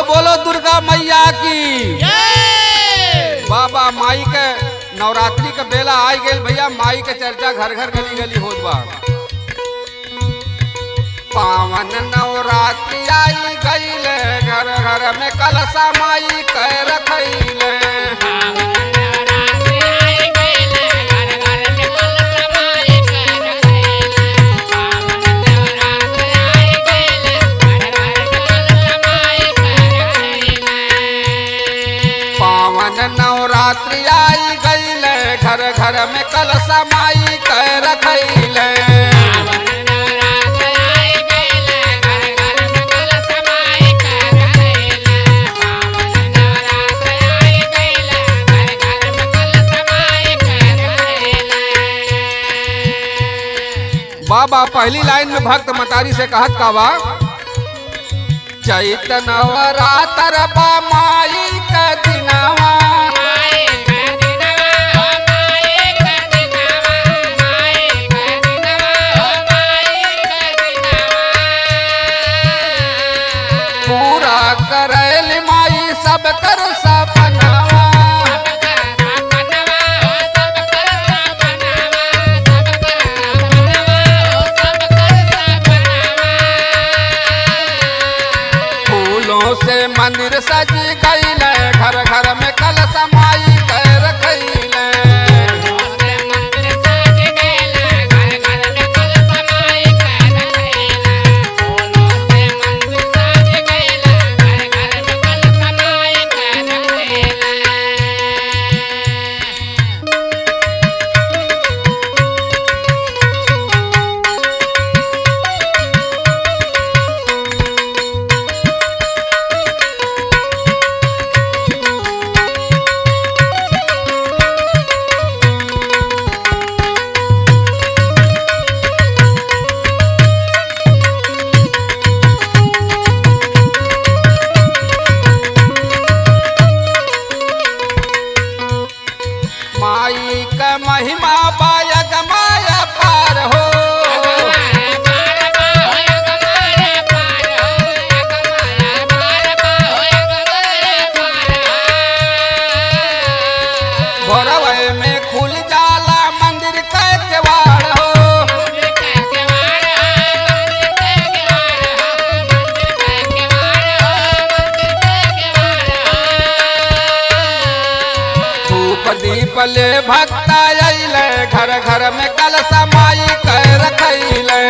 बोलो दुर्गा मैया की। बाबा माई के नवरात्रि के बेला आई गई भैया, माई के चर्चा घर घर गली गली होत बा। पावन नवरात्रि आई गईले, घर घर में कलशा माई के रखैले। पावन नवरात्रि आई गईले, घर घर में कलशा माई के रखैले। बाबा पहली लाइन में भक्त मतारी से कहत का बा, चैत नवरात्र बा माई के दिनवा, पूरा करैल माई सब कर सपनावा। फूलों से मंदिर सजी गईले, घर घर में कलशा माई के रखैले। माई का महिमा बायग माया पार हो, भोरवे में खुल जाला मंदिर के केवाड़ हो। धूप दीप ले भक्ता अइले, घर घर में कलशा माई के रखैले।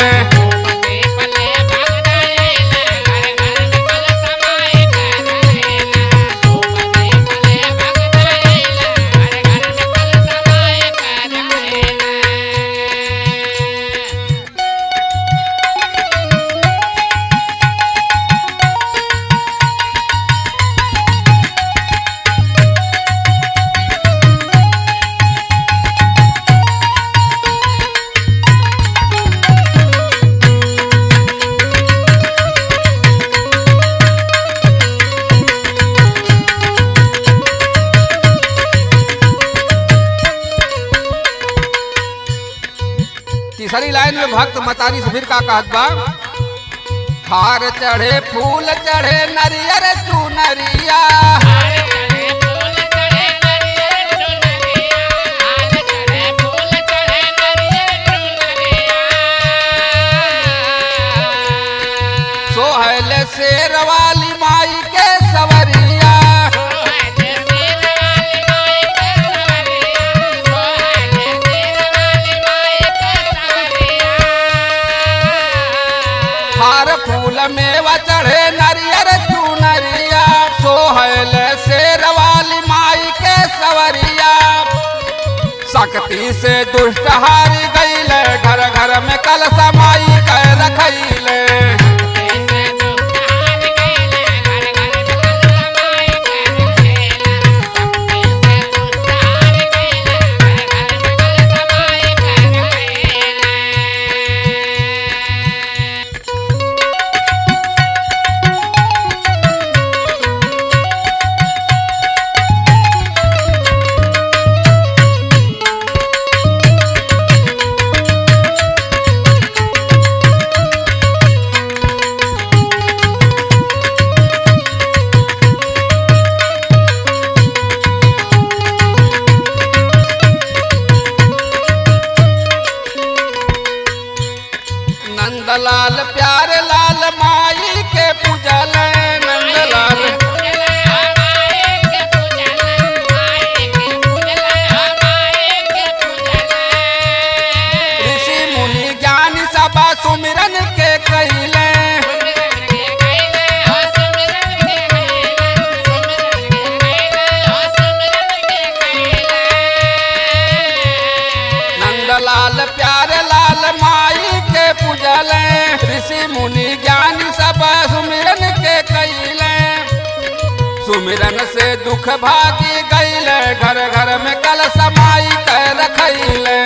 तीसरी लाइन में भक्त मतारी से फिर का कहत बा, हार चढ़े फूल चढ़े नरियर चुनरिया, सोहल शेर वाली माई के सवरिया। हार फूल मेवा चढ़े नरियर चुनरिया, सोहल शेर वाली माई के सवरिया। शक्ति से दुष्ट हारी गईले, घर घर में कलशा माई के रखैले। सुमिरन से दुख भागी गईले, घर घर में कल समाई कर रखैले।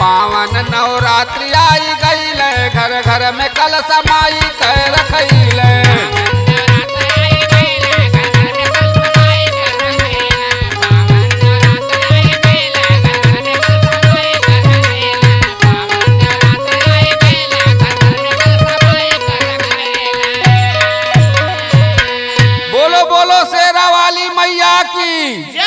पावन नवरात्रि आई गईले, घर घर में कल समाई कर रखैले। बोलो बोलो शेरा वाली मैया की।